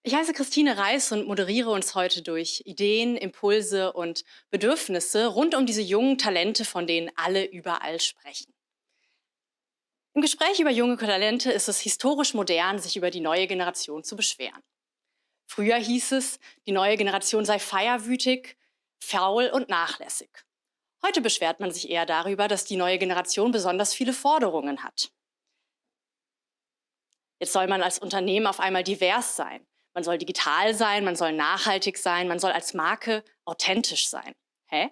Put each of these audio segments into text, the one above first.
Ich heiße Christine Reis und moderiere uns heute durch Ideen, Impulse und Bedürfnisse rund um diese jungen Talente, von denen alle überall sprechen. Im Gespräch über junge Talente ist es historisch modern, sich über die neue Generation zu beschweren. Früher hieß es, die neue Generation sei feierwütig, faul und nachlässig. Heute beschwert man sich eher darüber, dass die neue Generation besonders viele Forderungen hat. Jetzt soll man als Unternehmen auf einmal divers sein. Man soll digital sein, man soll nachhaltig sein, man soll als Marke authentisch sein. Hä?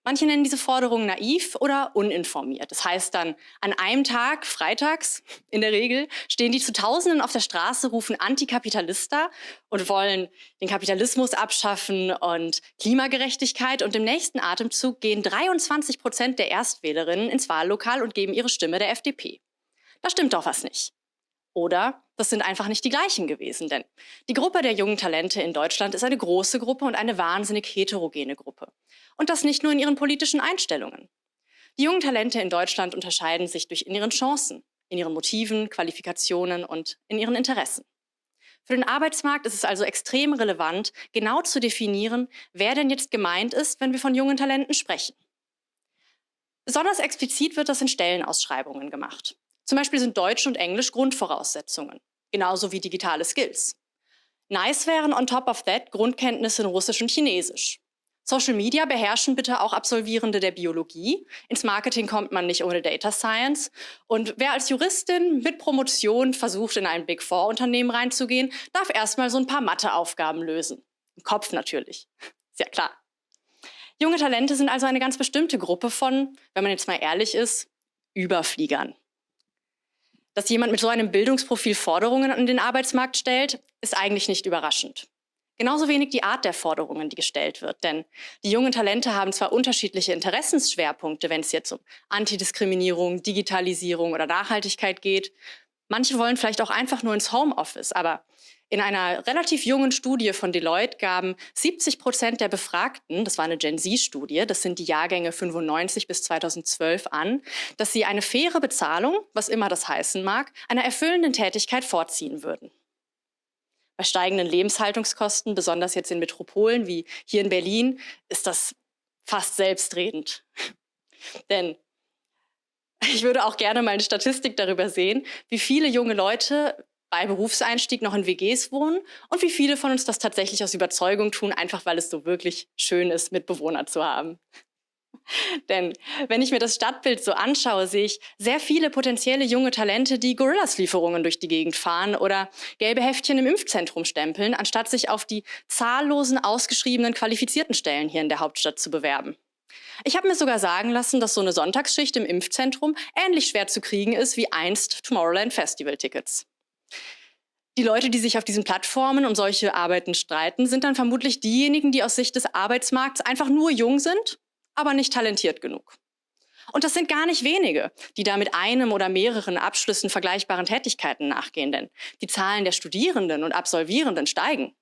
Manche nennen diese Forderungen naiv oder uninformiert. Das heißt dann, an einem Tag, freitags in der Regel, stehen die zu Tausenden auf der Straße, rufen Antikapitalista und wollen den Kapitalismus abschaffen und Klimagerechtigkeit. Und im nächsten Atemzug gehen 23% der Erstwählerinnen ins Wahllokal und geben ihre Stimme der FDP. Da stimmt doch was nicht. Oder das sind einfach nicht die gleichen gewesen, denn die Gruppe der jungen Talente in Deutschland ist eine große Gruppe und eine wahnsinnig heterogene Gruppe. Und das nicht nur in ihren politischen Einstellungen. Die jungen Talente in Deutschland unterscheiden sich in ihren Chancen, in ihren Motiven, Qualifikationen und in ihren Interessen. Für den Arbeitsmarkt ist es also extrem relevant, genau zu definieren, wer denn jetzt gemeint ist, wenn wir von jungen Talenten sprechen. Besonders explizit wird das in Stellenausschreibungen gemacht. Zum Beispiel sind Deutsch und Englisch Grundvoraussetzungen, genauso wie digitale Skills. Nice wären on top of that Grundkenntnisse in Russisch und Chinesisch. Social Media beherrschen bitte auch Absolvierende der Biologie. Ins Marketing kommt man nicht ohne Data Science. Und wer als Juristin mit Promotion versucht, in ein Big Four Unternehmen reinzugehen, darf erstmal so ein paar Matheaufgaben lösen. Im Kopf natürlich. Ist ja klar. Junge Talente sind also eine ganz bestimmte Gruppe von, wenn man jetzt mal ehrlich ist, Überfliegern. Dass jemand mit so einem Bildungsprofil Forderungen an den Arbeitsmarkt stellt, ist eigentlich nicht überraschend. Genauso wenig die Art der Forderungen, die gestellt wird. Denn die jungen Talente haben zwar unterschiedliche Interessensschwerpunkte, wenn es jetzt um Antidiskriminierung, Digitalisierung oder Nachhaltigkeit geht. Manche wollen vielleicht auch einfach nur ins Homeoffice, aber in einer relativ jungen Studie von Deloitte gaben 70% der Befragten, das war eine Gen-Z-Studie, das sind die Jahrgänge 95 bis 2012 an, dass sie eine faire Bezahlung, was immer das heißen mag, einer erfüllenden Tätigkeit vorziehen würden. Bei steigenden Lebenshaltungskosten, besonders jetzt in Metropolen wie hier in Berlin, ist das fast selbstredend. Denn ich würde auch gerne mal eine Statistik darüber sehen, wie viele junge Leute bei Berufseinstieg noch in WGs wohnen und wie viele von uns das tatsächlich aus Überzeugung tun, einfach weil es so wirklich schön ist, Mitbewohner zu haben. Denn wenn ich mir das Stadtbild so anschaue, sehe ich sehr viele potenzielle junge Talente, die Gorillas-Lieferungen durch die Gegend fahren oder gelbe Heftchen im Impfzentrum stempeln, anstatt sich auf die zahllosen ausgeschriebenen qualifizierten Stellen hier in der Hauptstadt zu bewerben. Ich habe mir sogar sagen lassen, dass so eine Sonntagsschicht im Impfzentrum ähnlich schwer zu kriegen ist wie einst Tomorrowland Festival-Tickets. Die Leute, die sich auf diesen Plattformen um solche Arbeiten streiten, sind dann vermutlich diejenigen, die aus Sicht des Arbeitsmarkts einfach nur jung sind, aber nicht talentiert genug. Und das sind gar nicht wenige, die da mit einem oder mehreren Abschlüssen vergleichbaren Tätigkeiten nachgehen, denn die Zahlen der Studierenden und Absolvierenden steigen.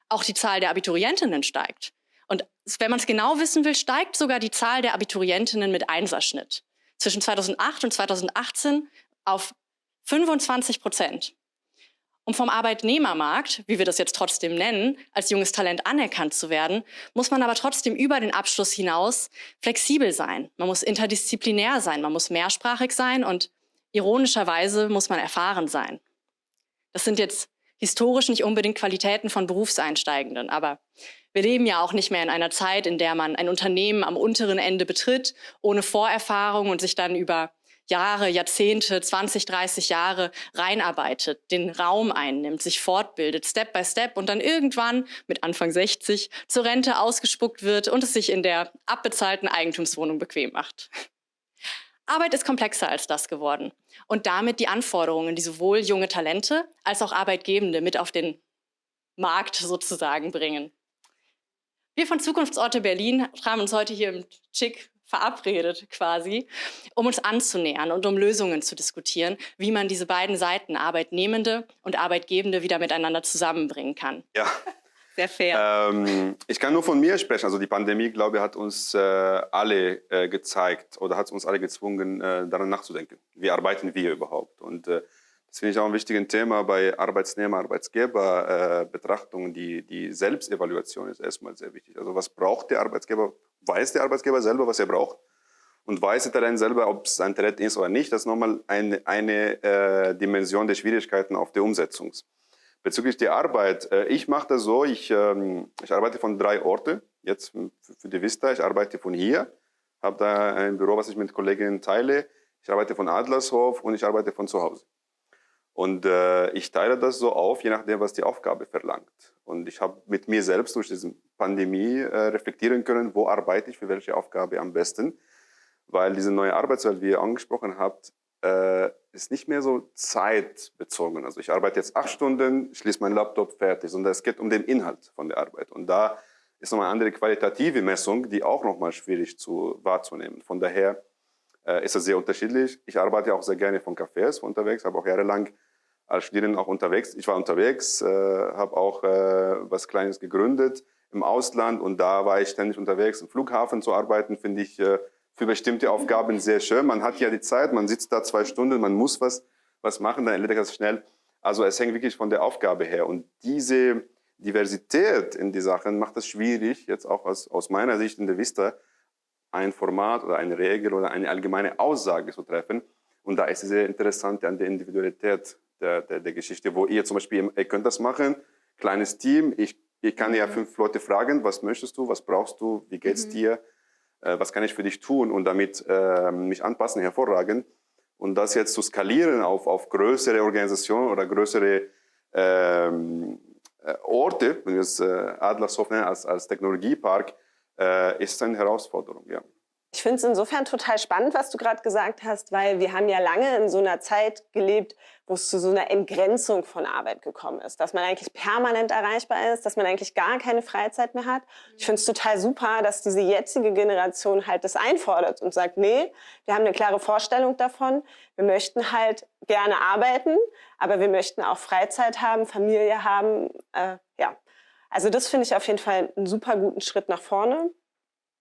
Auch die Zahl der Abiturientinnen steigt. Und wenn man es genau wissen will, steigt sogar die Zahl der Abiturientinnen mit Einserschnitt. Zwischen 2008 und 2018 auf 25%. Um vom Arbeitnehmermarkt, wie wir das jetzt trotzdem nennen, als junges Talent anerkannt zu werden, muss man aber trotzdem über den Abschluss hinaus flexibel sein. Man muss interdisziplinär sein, man muss mehrsprachig sein und ironischerweise muss man erfahren sein. Das sind jetzt historisch nicht unbedingt Qualitäten von Berufseinsteigenden, aber wir leben ja auch nicht mehr in einer Zeit, in der man ein Unternehmen am unteren Ende betritt, ohne Vorerfahrung und sich dann über Jahre, Jahrzehnte, 20, 30 Jahre reinarbeitet, den Raum einnimmt, sich fortbildet, Step by Step und dann irgendwann mit Anfang 60 zur Rente ausgespuckt wird und es sich in der abbezahlten Eigentumswohnung bequem macht. Arbeit ist komplexer als das geworden und damit die Anforderungen, die sowohl junge Talente als auch Arbeitgebende mit auf den Markt sozusagen bringen. Wir von Zukunftsorte Berlin haben uns heute hier im Chick verabredet quasi, um uns anzunähern und um Lösungen zu diskutieren, wie man diese beiden Seiten, Arbeitnehmende und Arbeitgebende, wieder miteinander zusammenbringen kann. Ja. Sehr fair. Ich kann nur von mir sprechen. Also die Pandemie, glaube ich, hat uns alle gezeigt oder hat uns alle gezwungen, daran nachzudenken. Wie arbeiten wir überhaupt? Und das Das finde ich auch ein wichtiges Thema bei Arbeitnehmer-Arbeitgeber-Betrachtungen. Die Selbstevaluation ist erstmal sehr wichtig. Also was braucht der Arbeitgeber? Weiß der Arbeitgeber selber, was er braucht? Und weiß der Talent selber, ob es ein Talent ist oder nicht? Das ist nochmal eine Dimension der Schwierigkeiten auf der Umsetzung. Bezüglich der Arbeit, ich mache das so, ich arbeite von 3 Orten, jetzt für die Vista. Ich arbeite von hier, habe da ein Büro, was ich mit Kolleginnen teile. Ich arbeite von Adlershof und ich arbeite von zu Hause. Und ich teile das so auf, je nachdem, was die Aufgabe verlangt. Und ich habe mit mir selbst durch diese Pandemie reflektieren können, wo arbeite ich für welche Aufgabe am besten. Weil diese neue Arbeitswelt, wie ihr angesprochen habt, ist nicht mehr so zeitbezogen. Also ich arbeite jetzt 8 Stunden, schließe meinen Laptop, fertig. Sondern es geht um den Inhalt von der Arbeit. Und da ist nochmal eine andere qualitative Messung, die auch nochmal schwierig wahrzunehmen. Von daher ist es sehr unterschiedlich. Ich arbeite auch sehr gerne von Cafés unterwegs, habe auch jahrelang als Studierend auch unterwegs. Ich war unterwegs, habe auch was Kleines gegründet im Ausland und da war ich ständig unterwegs. Im Flughafen zu arbeiten, finde ich für bestimmte Aufgaben sehr schön. Man hat ja die Zeit, man sitzt da 2 Stunden, man muss was machen, dann erledigt das schnell. Also es hängt wirklich von der Aufgabe her. Und diese Diversität in die Sachen macht es schwierig, jetzt auch aus meiner Sicht in der Vista, ein Format oder eine Regel oder eine allgemeine Aussage zu treffen. Und da ist es sehr interessant an der Individualität der Geschichte, wo ihr zum Beispiel, ihr könnt das machen, kleines Team, ich kann ja 5 Leute fragen, was möchtest du, was brauchst du, wie geht's dir? Was kann ich für dich tun und damit mich anpassen, hervorragend. Und das jetzt zu skalieren auf größere Organisationen oder größere Orte, wenn wir es Adlershof nennen, als Technologiepark, ist eine Herausforderung, ja. Ich finde es insofern total spannend, was du gerade gesagt hast, weil wir haben ja lange in so einer Zeit gelebt, wo es zu so einer Entgrenzung von Arbeit gekommen ist, dass man eigentlich permanent erreichbar ist, dass man eigentlich gar keine Freizeit mehr hat. Ich finde es total super, dass diese jetzige Generation halt das einfordert und sagt, nee, wir haben eine klare Vorstellung davon, wir möchten halt gerne arbeiten, aber wir möchten auch Freizeit haben, Familie haben, ja. Also das finde ich auf jeden Fall einen super guten Schritt nach vorne.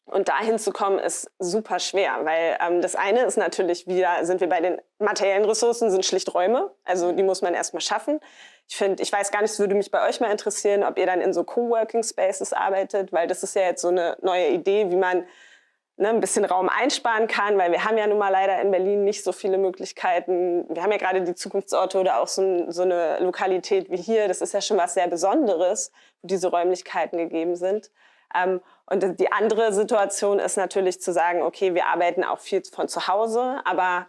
Und dahin zu kommen, ist super schwer, weil das eine ist natürlich wieder, sind wir bei den materiellen Ressourcen, sind schlicht Räume. Also die muss man erstmal schaffen. Ich weiß gar nicht, es würde mich bei euch mal interessieren, ob ihr dann in so Coworking Spaces arbeitet, weil das ist ja jetzt so eine neue Idee, wie man ein bisschen Raum einsparen kann, weil wir haben ja nun mal leider in Berlin nicht so viele Möglichkeiten. Wir haben ja gerade die Zukunftsorte oder auch so eine Lokalität wie hier. Das ist ja schon was sehr Besonderes, wo diese Räumlichkeiten gegeben sind. Und die andere Situation ist natürlich zu sagen, okay, wir arbeiten auch viel von zu Hause, aber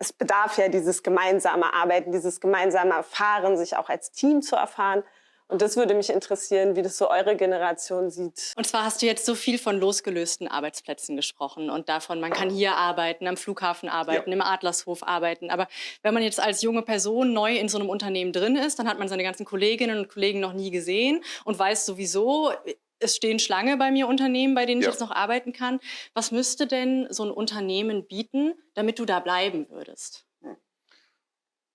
es bedarf ja dieses gemeinsame Arbeiten, dieses gemeinsame Erfahren, sich auch als Team zu erfahren. Und das würde mich interessieren, wie das so eure Generation sieht. Und zwar hast du jetzt so viel von losgelösten Arbeitsplätzen gesprochen und davon, man kann hier arbeiten, am Flughafen arbeiten, im Adlershof arbeiten. Aber wenn man jetzt als junge Person neu in so einem Unternehmen drin ist, dann hat man seine ganzen Kolleginnen und Kollegen noch nie gesehen und weiß sowieso, es stehen Schlange bei mir Unternehmen, bei denen ich jetzt noch arbeiten kann. Was müsste denn so ein Unternehmen bieten, damit du da bleiben würdest?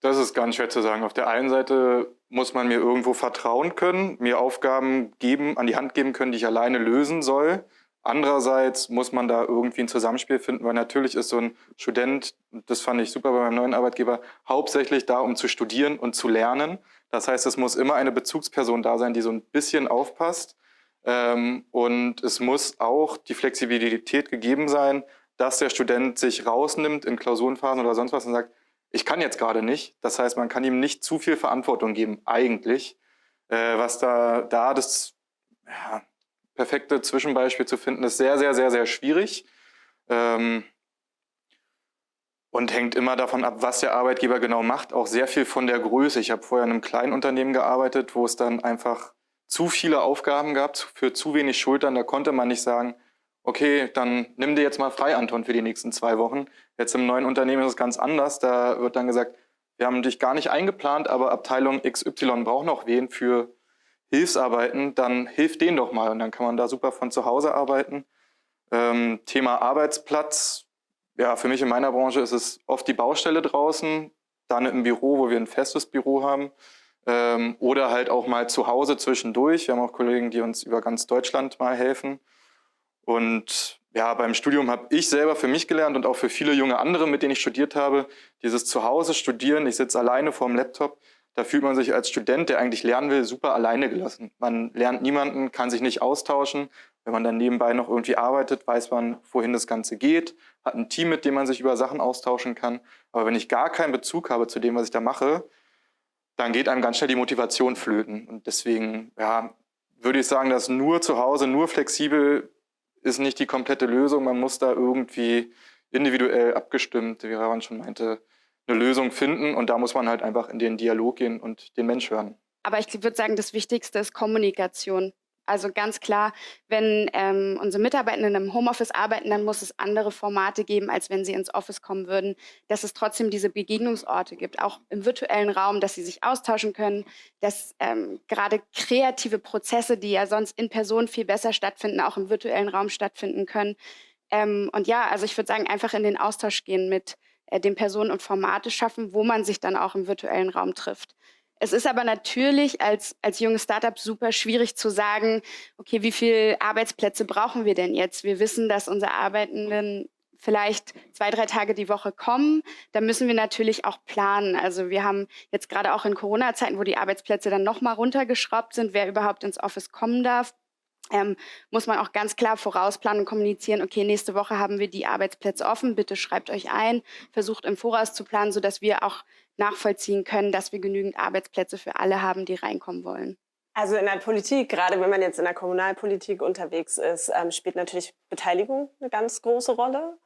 Das ist ganz schwer zu sagen. Auf der einen Seite muss man mir irgendwo vertrauen können, mir Aufgaben an die Hand geben können, die ich alleine lösen soll. Andererseits muss man da irgendwie ein Zusammenspiel finden, weil natürlich ist so ein Student, das fand ich super bei meinem neuen Arbeitgeber, hauptsächlich da, um zu studieren und zu lernen. Das heißt, es muss immer eine Bezugsperson da sein, die so ein bisschen aufpasst. Und es muss auch die Flexibilität gegeben sein, dass der Student sich rausnimmt in Klausurenphasen oder sonst was und sagt, ich kann jetzt gerade nicht. Das heißt, man kann ihm nicht zu viel Verantwortung geben, eigentlich. Was das perfekte Zwischenbeispiel zu finden, ist sehr, sehr, sehr, sehr schwierig. Und hängt immer davon ab, was der Arbeitgeber genau macht. Auch sehr viel von der Größe. Ich habe vorher in einem kleinen Unternehmen gearbeitet, wo es dann einfach zu viele Aufgaben gab, für zu wenig Schultern. Da konnte man nicht sagen, okay, dann nimm dir jetzt mal frei, Anton, für die nächsten 2 Wochen. Jetzt im neuen Unternehmen ist es ganz anders. Da wird dann gesagt, wir haben dich gar nicht eingeplant, aber Abteilung XY braucht noch wen für Hilfsarbeiten. Dann hilf denen doch mal. Und dann kann man da super von zu Hause arbeiten. Thema Arbeitsplatz. Ja, für mich in meiner Branche ist es oft die Baustelle draußen, dann im Büro, wo wir ein festes Büro haben. Oder halt auch mal zu Hause zwischendurch. Wir haben auch Kollegen, die uns über ganz Deutschland mal helfen. Und Ja, beim Studium habe ich selber für mich gelernt und auch für viele junge andere, mit denen ich studiert habe, dieses Zuhause studieren, ich sitze alleine vorm Laptop, da fühlt man sich als Student, der eigentlich lernen will, super alleine gelassen. Man lernt niemanden, kann sich nicht austauschen. Wenn man dann nebenbei noch irgendwie arbeitet, weiß man, wohin das Ganze geht, hat ein Team, mit dem man sich über Sachen austauschen kann. Aber wenn ich gar keinen Bezug habe zu dem, was ich da mache, dann geht einem ganz schnell die Motivation flöten. Und deswegen würde ich sagen, dass nur zu Hause, nur flexibel ist nicht die komplette Lösung. Man muss da irgendwie individuell abgestimmt, wie Ravan schon meinte, eine Lösung finden. Und da muss man halt einfach in den Dialog gehen und den Mensch hören. Aber ich würde sagen, das Wichtigste ist Kommunikation. Also ganz klar, wenn unsere Mitarbeitenden im Homeoffice arbeiten, dann muss es andere Formate geben, als wenn sie ins Office kommen würden, dass es trotzdem diese Begegnungsorte gibt, auch im virtuellen Raum, dass sie sich austauschen können, dass gerade kreative Prozesse, die ja sonst in Person viel besser stattfinden, auch im virtuellen Raum stattfinden können. Und ja, also ich würde sagen, einfach in den Austausch gehen mit den Personen und Formate schaffen, wo man sich dann auch im virtuellen Raum trifft. Es ist aber natürlich als junges Startup super schwierig zu sagen, okay, wie viele Arbeitsplätze brauchen wir denn jetzt? Wir wissen, dass unsere Arbeitenden vielleicht 2, 3 Tage die Woche kommen. Da müssen wir natürlich auch planen. Also wir haben jetzt gerade auch in Corona-Zeiten, wo die Arbeitsplätze dann nochmal runtergeschraubt sind, wer überhaupt ins Office kommen darf, muss man auch ganz klar vorausplanen und kommunizieren, okay, nächste Woche haben wir die Arbeitsplätze offen, bitte schreibt euch ein, versucht im Voraus zu planen, sodass wir auch nachvollziehen können, dass wir genügend Arbeitsplätze für alle haben, die reinkommen wollen. Also in der Politik, gerade wenn man jetzt in der Kommunalpolitik unterwegs ist, spielt natürlich Beteiligung eine ganz große Rolle.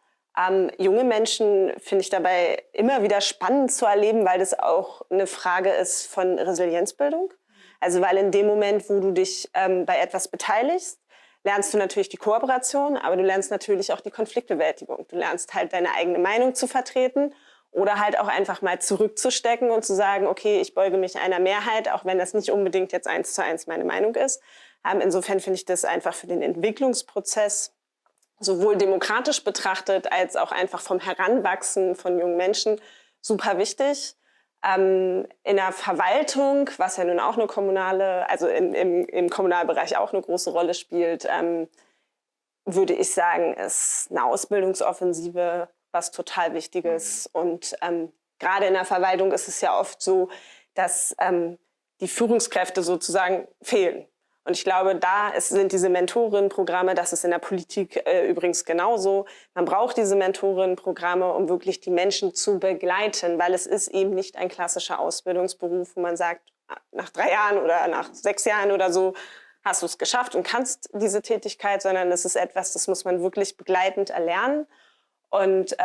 Junge Menschen finde ich dabei immer wieder spannend zu erleben, weil das auch eine Frage ist von Resilienzbildung. Also weil in dem Moment, wo du dich bei etwas beteiligst, lernst du natürlich die Kooperation, aber du lernst natürlich auch die Konfliktbewältigung. Du lernst halt deine eigene Meinung zu vertreten oder halt auch einfach mal zurückzustecken und zu sagen, okay, ich beuge mich einer Mehrheit, auch wenn das nicht unbedingt jetzt 1:1 meine Meinung ist. Insofern finde ich das einfach für den Entwicklungsprozess sowohl demokratisch betrachtet als auch einfach vom Heranwachsen von jungen Menschen super wichtig. In der Verwaltung, was ja nun auch eine kommunale, also im Kommunalbereich auch eine große Rolle spielt, würde ich sagen, ist eine Ausbildungsoffensive was total Wichtiges. Und gerade in der Verwaltung ist es ja oft so, dass die Führungskräfte sozusagen fehlen. Und ich glaube, sind diese Mentorinnenprogramme, das ist in der Politik übrigens genauso. Man braucht diese Mentorinnenprogramme, um wirklich die Menschen zu begleiten, weil es ist eben nicht ein klassischer Ausbildungsberuf, wo man sagt, nach 3 Jahren oder nach 6 Jahren oder so hast du es geschafft und kannst diese Tätigkeit, sondern es ist etwas, das muss man wirklich begleitend erlernen. Und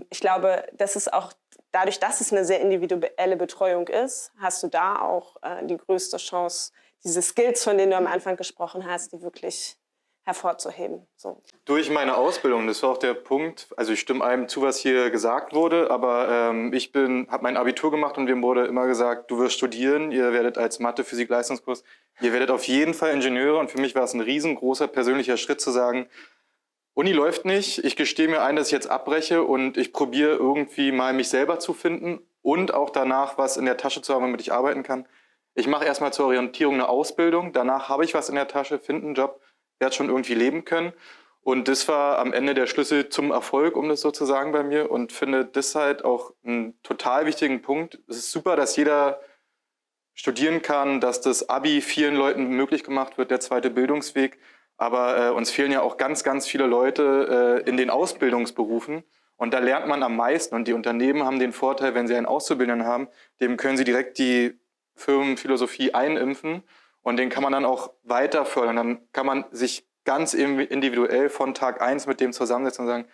ich glaube, das ist auch dadurch, dass es eine sehr individuelle Betreuung ist, hast du da auch die größte Chance, diese Skills, von denen du am Anfang gesprochen hast, die wirklich hervorzuheben. So. Durch meine Ausbildung, das war auch der Punkt, also ich stimme allem zu, was hier gesagt wurde, aber ich habe mein Abitur gemacht und mir wurde immer gesagt, du wirst studieren, ihr werdet als Mathe-Physik-Leistungskurs, ihr werdet auf jeden Fall Ingenieure, und für mich war es ein riesengroßer persönlicher Schritt zu sagen, Uni läuft nicht, ich gestehe mir ein, dass ich jetzt abbreche und ich probiere irgendwie mal mich selber zu finden und auch danach was in der Tasche zu haben, womit ich arbeiten kann. Ich mache erstmal zur Orientierung eine Ausbildung, danach habe ich was in der Tasche, finde einen Job, werde schon irgendwie leben können. Und das war am Ende der Schlüssel zum Erfolg, um das so zu sagen bei mir, und finde das halt auch einen total wichtigen Punkt. Es ist super, dass jeder studieren kann, dass das Abi vielen Leuten möglich gemacht wird, der zweite Bildungsweg. Aber uns fehlen ja auch ganz, ganz viele Leute in den Ausbildungsberufen. Und da lernt man am meisten. Und die Unternehmen haben den Vorteil, wenn sie einen Auszubildenden haben, dem können sie direkt die Firmenphilosophie einimpfen. Und den kann man dann auch weiter fördern. Dann kann man sich ganz individuell von Tag 1 mit dem zusammensetzen und sagen,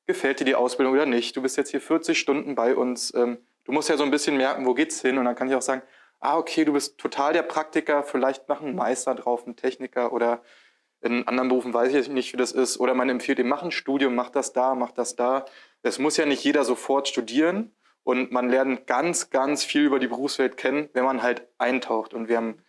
gefällt dir die Ausbildung oder nicht? Du bist jetzt hier 40 Stunden bei uns. Du musst ja so ein bisschen merken, wo geht's hin? Und dann kann ich auch sagen, okay, du bist total der Praktiker, vielleicht mach einen Meister drauf, einen Techniker, oder in anderen Berufen weiß ich nicht, wie das ist. Oder man empfiehlt ihm, mach ein Studium, mach das da, mach das da. Es muss ja nicht jeder sofort studieren. Und man lernt ganz, ganz viel über die Berufswelt kennen, wenn man halt eintaucht. Und wir haben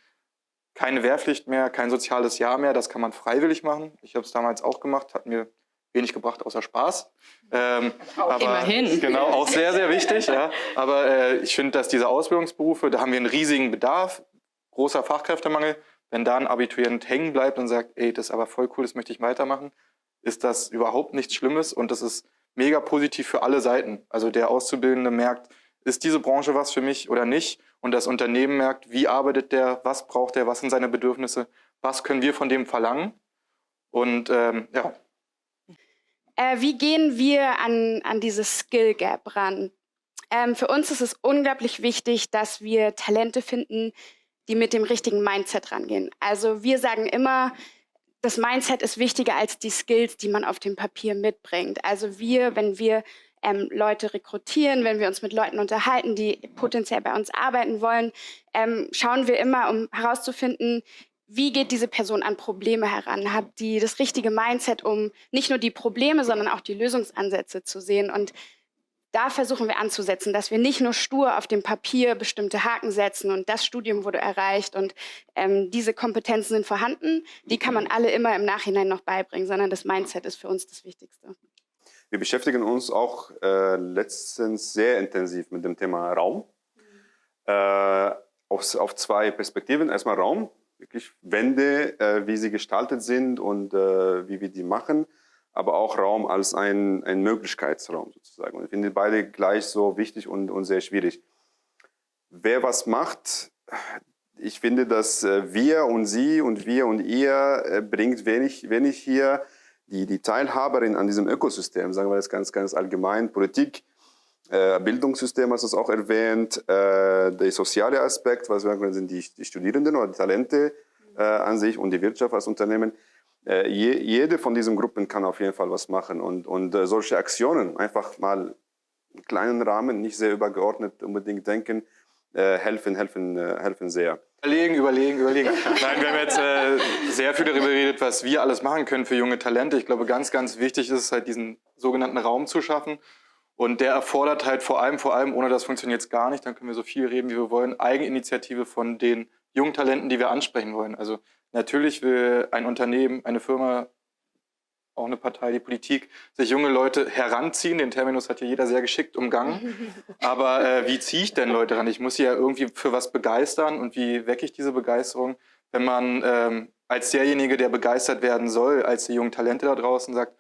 keine Wehrpflicht mehr, kein soziales Jahr mehr. Das kann man freiwillig machen. Ich habe es damals auch gemacht, hat mir wenig gebracht, außer Spaß. Aber immerhin. Genau, auch sehr, sehr wichtig. Ja. Aber ich finde, dass diese Ausbildungsberufe, da haben wir einen riesigen Bedarf, großer Fachkräftemangel. Wenn da ein Abiturient hängen bleibt und sagt, ey, das ist aber voll cool, das möchte ich weitermachen, ist das überhaupt nichts Schlimmes und das ist mega positiv für alle Seiten. Also der Auszubildende merkt, ist diese Branche was für mich oder nicht? Und das Unternehmen merkt, wie arbeitet der, was braucht der, was sind seine Bedürfnisse, was können wir von dem verlangen? Und ja. Wie gehen wir an dieses Skill Gap ran? Für uns ist es unglaublich wichtig, dass wir Talente finden, die mit dem richtigen Mindset rangehen. Also wir sagen immer, das Mindset ist wichtiger als die Skills, die man auf dem Papier mitbringt. Also wenn wir Leute rekrutieren, wenn wir uns mit Leuten unterhalten, die potenziell bei uns arbeiten wollen, schauen wir immer, um herauszufinden, wie geht diese Person an Probleme heran? Hat die das richtige Mindset, um nicht nur die Probleme, sondern auch die Lösungsansätze zu sehen? Und da versuchen wir anzusetzen, dass wir nicht nur stur auf dem Papier bestimmte Haken setzen und das Studium wurde erreicht und diese Kompetenzen sind vorhanden, die kann man alle immer im Nachhinein noch beibringen, sondern das Mindset ist für uns das Wichtigste. Wir beschäftigen uns auch letztens sehr intensiv mit dem Thema Raum. Auf zwei Perspektiven. Erstmal Raum, wirklich Wände, wie sie gestaltet sind und wie wir die machen. Aber auch Raum als ein Möglichkeitsraum sozusagen. Und ich finde beide gleich so wichtig und sehr schwierig. Wer was macht, ich finde, dass wir und sie und wir und ihr bringt wenig hier die Teilhaberin an diesem Ökosystem, sagen wir das ganz allgemein, Politik, Bildungssystem, hast du es auch erwähnt, der soziale Aspekt, was wir sagen, sind die Studierenden oder die Talente an sich und die Wirtschaft als Unternehmen. Jede von diesen Gruppen kann auf jeden Fall was machen und solche Aktionen, einfach mal im kleinen Rahmen, nicht sehr übergeordnet unbedingt denken, helfen sehr. Überlegen. Nein, wir haben jetzt sehr viel darüber geredet, was wir alles machen können für junge Talente. Ich glaube, ganz wichtig ist es halt, diesen sogenannten Raum zu schaffen. Und der erfordert halt vor allem, ohne das funktioniert es gar nicht, dann können wir so viel reden, wie wir wollen, Eigeninitiative von den jungen Talenten, die wir ansprechen wollen. Also natürlich will ein Unternehmen, eine Firma, auch eine Partei, die Politik, sich junge Leute heranziehen. Den Terminus hat ja jeder sehr geschickt umgangen. Aber wie ziehe ich denn Leute ran? Ich muss sie ja irgendwie für was begeistern. Und wie wecke ich diese Begeisterung, wenn man als derjenige, der begeistert werden soll, als die jungen Talente da draußen sagt,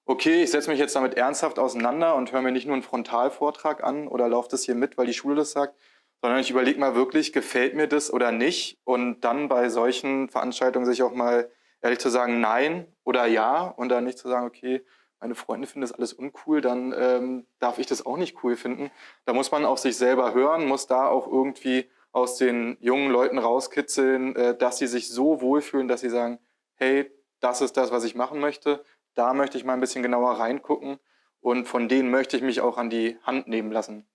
okay, ich setze mich jetzt damit ernsthaft auseinander und höre mir nicht nur einen Frontalvortrag an oder laufe das hier mit, weil die Schule das sagt, sondern ich überlege mal wirklich, gefällt mir das oder nicht? Und dann bei solchen Veranstaltungen sich auch mal ehrlich zu sagen, nein oder ja und dann nicht zu sagen, okay, meine Freunde finden das alles uncool, dann darf ich das auch nicht cool finden. Da muss man auf sich selber hören, muss da auch irgendwie aus den jungen Leuten rauskitzeln, dass sie sich so wohlfühlen, dass sie sagen, hey, das ist das, was ich machen möchte. Da möchte ich mal ein bisschen genauer reingucken und von denen möchte ich mich auch an die Hand nehmen lassen.